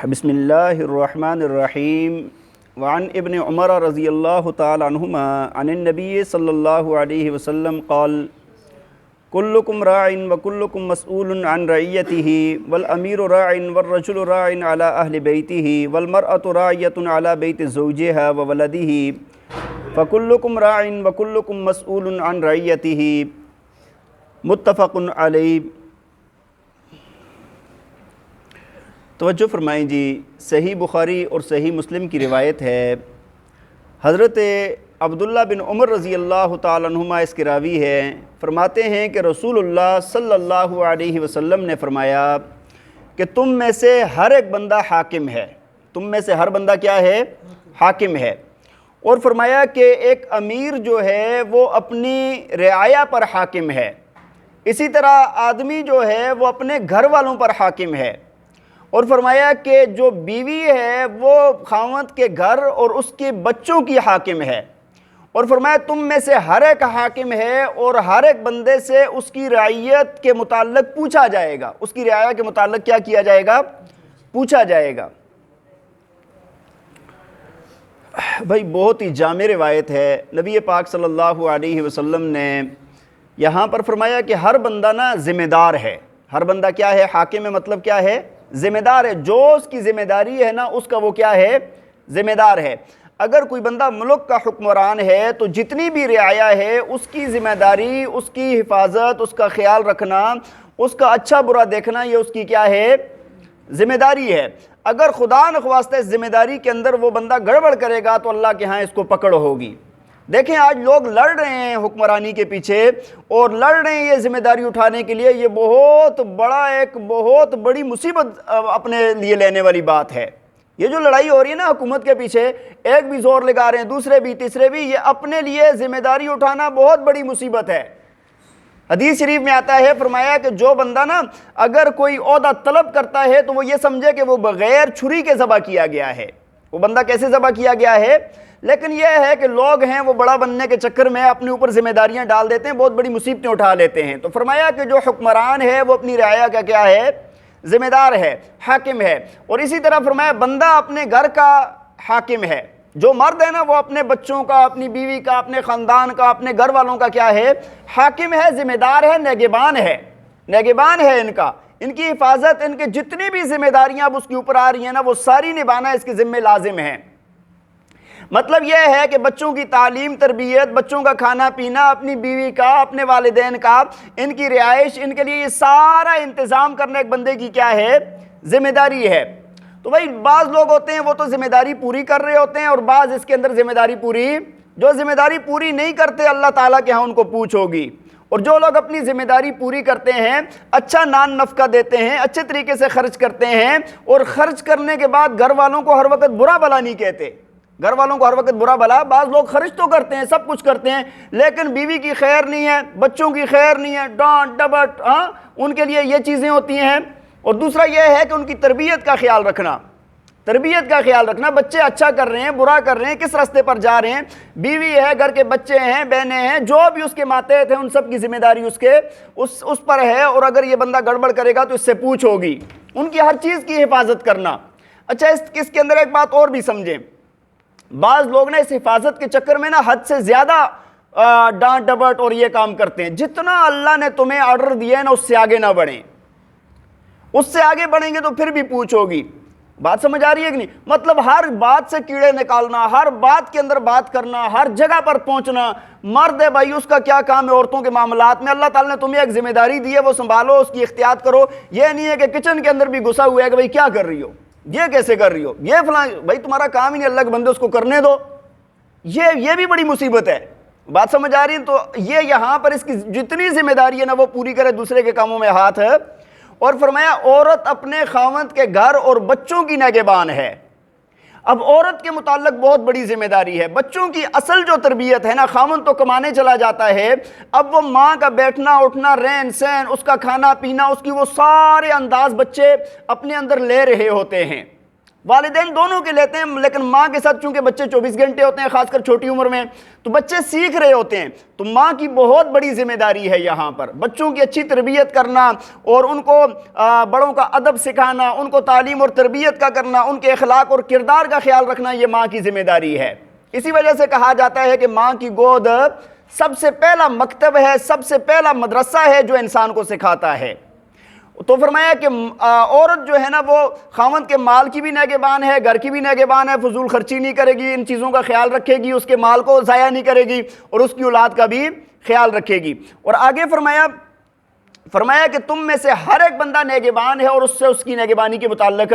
بسم اللہ الرحمن الرحیم وعن ابن عمر رضی اللہ تعالی عنہما عن النبی صلی اللہ علیہ وسلم قال کلکم راع وکلکم مسئول عن رعیتہ والامیر راع والرجل راع علی اہل بیتہ والمرأة راعیۃ علی بیت زوجہا وولدہ فکلکم راع وکلکم مسئول عن رعیتہ متفق علیہ۔ توجہ فرمائیں جی، صحیح بخاری اور صحیح مسلم کی روایت ہے، حضرت عبداللہ بن عمر رضی اللہ تعالیٰ عنہما اس کے راوی ہیں، فرماتے ہیں کہ رسول اللہ صلی اللہ علیہ وسلم نے فرمایا کہ تم میں سے ہر ایک بندہ حاکم ہے، تم میں سے ہر بندہ کیا ہے؟ حاکم ہے۔ اور فرمایا کہ ایک امیر جو ہے وہ اپنی رعایا پر حاکم ہے، اسی طرح آدمی جو ہے وہ اپنے گھر والوں پر حاکم ہے، اور فرمایا کہ جو بیوی ہے وہ خاوند کے گھر اور اس کے بچوں کی حاکم ہے، اور فرمایا تم میں سے ہر ایک حاکم ہے اور ہر ایک بندے سے اس کی رعیت کے متعلق پوچھا جائے گا، اس کی رعایا کے متعلق کیا کیا جائے گا؟ پوچھا جائے گا۔ بھائی بہت ہی جامع روایت ہے، نبی پاک صلی اللہ علیہ وسلم نے یہاں پر فرمایا کہ ہر بندہ نا ذمہ دار ہے، ہر بندہ کیا ہے؟ حاکم ہے، مطلب کیا ہے؟ ذمہ دار ہے، جو اس کی ذمہ داری ہے نا اس کا وہ کیا ہے؟ ذمہ دار ہے۔ اگر کوئی بندہ ملک کا حکمران ہے تو جتنی بھی رعایا ہے اس کی ذمہ داری، اس کی حفاظت، اس کا خیال رکھنا، اس کا اچھا برا دیکھنا، یہ اس کی کیا ہے؟ ذمہ داری ہے۔ اگر خدا نخواستہ اس ذمہ داری کے اندر وہ بندہ گڑبڑ کرے گا تو اللہ کے ہاں اس کو پکڑ ہوگی۔ دیکھیں آج لوگ لڑ رہے ہیں حکمرانی کے پیچھے اور لڑ رہے ہیں یہ ذمہ داری اٹھانے کے لیے، یہ بہت بڑی مصیبت اپنے لیے لینے والی بات ہے۔ یہ جو لڑائی ہو رہی ہے نا حکومت کے پیچھے، ایک بھی زور لگا رہے ہیں، دوسرے بھی، تیسرے بھی، یہ اپنے لیے ذمہ داری اٹھانا بہت بڑی مصیبت ہے۔ حدیث شریف میں آتا ہے، فرمایا کہ جو بندہ نا اگر کوئی عہدہ طلب کرتا ہے تو وہ یہ سمجھے کہ وہ بغیر چھری کے ذبح کیا گیا ہے۔ وہ بندہ کیسے ذبح کیا گیا ہے؟ لیکن یہ ہے کہ لوگ ہیں وہ بڑا بننے کے چکر میں اپنے اوپر ذمہ داریاں ڈال دیتے ہیں، بہت بڑی مصیبتیں اٹھا لیتے ہیں۔ تو فرمایا کہ جو حکمران ہے وہ اپنی رعایا کا کیا ہے؟ ذمہ دار ہے، حاکم ہے۔ اور اسی طرح فرمایا بندہ اپنے گھر کا حاکم ہے، جو مرد ہے نا وہ اپنے بچوں کا، اپنی بیوی کا، اپنے خاندان کا، اپنے گھر والوں کا کیا ہے؟ حاکم ہے، ذمہ دار ہے، نگہبان ہے، نگہبان ہے ان کا، ان کی حفاظت، ان کے جتنی بھی ذمہ داریاں اب اس کے اوپر آ رہی ہیں نا وہ ساری نبھانا اس کے ذمہ لازم ہے۔ مطلب یہ ہے کہ بچوں کی تعلیم، تربیت، بچوں کا کھانا پینا، اپنی بیوی کا، اپنے والدین کا، ان کی رہائش، ان کے لیے یہ سارا انتظام کرنا ایک بندے کی کیا ہے؟ ذمہ داری ہے۔ تو بھائی بعض لوگ ہوتے ہیں وہ تو ذمہ داری پوری کر رہے ہوتے ہیں، اور بعض اس کے اندر ذمہ داری جو ذمہ داری پوری نہیں کرتے اللہ تعالیٰ کے ہاں ان کو پوچھ ہوگی۔ اور جو لوگ اپنی ذمہ داری پوری کرتے ہیں، اچھا نان نفقہ دیتے ہیں، اچھے طریقے سے خرچ کرتے ہیں، اور خرچ کرنے کے بعد گھر والوں کو ہر وقت برا بھلا نہیں کہتے، گھر والوں کو ہر وقت برا بھلا، بعض لوگ خرچ تو کرتے ہیں، سب کچھ کرتے ہیں، لیکن بیوی کی خیر نہیں ہے، بچوں کی خیر نہیں ہے، ڈانٹ ڈپٹ، ان کے لیے یہ چیزیں ہوتی ہیں۔ اور دوسرا یہ ہے کہ ان کی تربیت کا خیال رکھنا، تربیت کا خیال رکھنا، بچے اچھا کر رہے ہیں، برا کر رہے ہیں، کس راستے پر جا رہے ہیں، بیوی ہے، گھر کے بچے ہیں، بہنیں ہیں، جو بھی اس کے ماتحت ہیں، ان سب کی ذمہ داری اس پر ہے، اور اگر یہ بندہ گڑبڑ کرے گا تو اس سے پوچھ ہوگی، ان کی ہر چیز کی حفاظت کرنا۔ اچھا اس کے اندر ایک بات اور بھی سمجھیں، بعض لوگ نا اس حفاظت کے چکر میں نا حد سے زیادہ ڈانٹ ڈپٹ اور یہ کام کرتے ہیں۔ جتنا اللہ نے تمہیں آرڈر دیا ہے نا اس سے آگے نہ بڑھیں، اس سے آگے بڑھیں گے تو پھر بھی پوچھ ہوگی۔ بات سمجھ آ رہی ہے کہ نہیں؟ مطلب ہر بات سے کیڑے نکالنا، ہر بات کے اندر بات کرنا، ہر جگہ پر پہنچنا۔ مرد ہے بھائی، اس کا کیا کام ہے عورتوں کے معاملات میں؟ اللہ تعالیٰ نے تمہیں ایک ذمہ داری دی ہے، وہ سنبھالو، اس کی احتیاط کرو۔ یہ نہیں ہے کہ کچن کے اندر بھی گھسا ہوا ہے کہ بھائی کیا کر رہی ہو، یہ کیسے کر رہی ہو، یہ فلاں، بھائی تمہارا کام ہی نہیں، اللہ کے بندے اس کو کرنے دو۔ یہ بھی بڑی مصیبت ہے۔ بات سمجھ آ رہی ہے؟ تو یہ یہاں پر اس کی جتنی ذمہ داری ہے نا وہ پوری کرے، دوسرے کے کاموں میں ہاتھ ہے۔ اور فرمایا عورت اپنے خاوند کے گھر اور بچوں کی نگہبان ہے۔ اب عورت کے متعلق بہت بڑی ذمہ داری ہے، بچوں کی اصل جو تربیت ہے نا، خاوند تو کمانے چلا جاتا ہے، اب وہ ماں کا بیٹھنا اٹھنا، رہن سہن، اس کا کھانا پینا، اس کی وہ سارے انداز بچے اپنے اندر لے رہے ہوتے ہیں۔ والدین دونوں کے لیتے ہیں، لیکن ماں کے ساتھ چونکہ بچے 24 گھنٹے ہوتے ہیں، خاص کر چھوٹی عمر میں، تو بچے سیکھ رہے ہوتے ہیں، تو ماں کی بہت بڑی ذمہ داری ہے یہاں پر بچوں کی اچھی تربیت کرنا، اور ان کو بڑوں کا ادب سکھانا، ان کو تعلیم اور تربیت کا کرنا، ان کے اخلاق اور کردار کا خیال رکھنا، یہ ماں کی ذمہ داری ہے۔ اسی وجہ سے کہا جاتا ہے کہ ماں کی گود سب سے پہلا مکتب ہے، سب سے پہلا مدرسہ ہے جو انسان کو سکھاتا ہے۔ تو فرمایا کہ عورت جو ہے نا وہ خاوند کے مال کی بھی نگہبان ہے، گھر کی بھی نگہبان ہے، فضول خرچی نہیں کرے گی، ان چیزوں کا خیال رکھے گی، اس کے مال کو ضائع نہیں کرے گی، اور اس کی اولاد کا بھی خیال رکھے گی۔ اور آگے فرمایا کہ تم میں سے ہر ایک بندہ نگہبان ہے، اور اس سے اس کی نگہبانی کے متعلق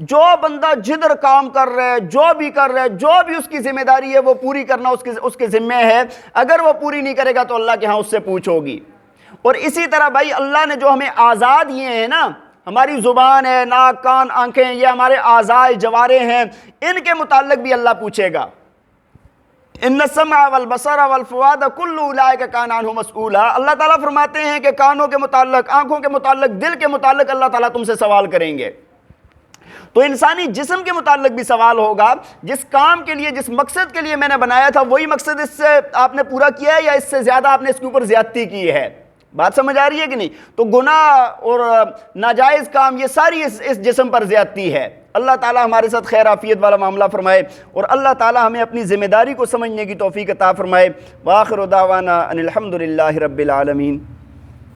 جو بندہ جدھر کام کر رہا ہے، جو بھی کر رہا ہے، جو بھی اس کی ذمہ داری ہے وہ پوری کرنا اس کے ذمہ ہے۔ اگر وہ پوری نہیں کرے گا تو اللہ کے ہاں اس سے پوچھو گی۔ اور اسی طرح بھائی اللہ نے جو ہمیں اعضاء دیے ہیں نا، ہماری زبان ہے، ناک، کان، آنکھیں، یہ ہمارے اعضاء جوارح ہیں، ان کے متعلق بھی اللہ پوچھے گا۔ ان السمع والبصر والفؤاد کل اولئک کان عنہ مسئولا۔ اللہ تعالیٰ فرماتے ہیں کہ کانوں کے متعلق، آنکھوں کے متعلق، دل کے متعلق اللہ تعالیٰ تم سے سوال کریں گے۔ تو انسانی جسم کے متعلق بھی سوال ہوگا، جس کام کے لیے، جس مقصد کے لیے میں نے بنایا تھا، وہی مقصد اس سے آپ نے پورا کیا ہے یا اس سے زیادہ آپ نے اس کے اوپر زیادتی کی ہے؟ بات سمجھ آ رہی ہے کہ نہیں؟ تو گناہ اور ناجائز کام یہ ساری اس جسم پر زیادتی ہے۔ اللہ تعالیٰ ہمارے ساتھ خیر عافیت والا معاملہ فرمائے، اور اللہ تعالیٰ ہمیں اپنی ذمہ داری کو سمجھنے کی توفیق عطا فرمائے۔ وآخر دعوانا ان الحمد للہ رب العالمین۔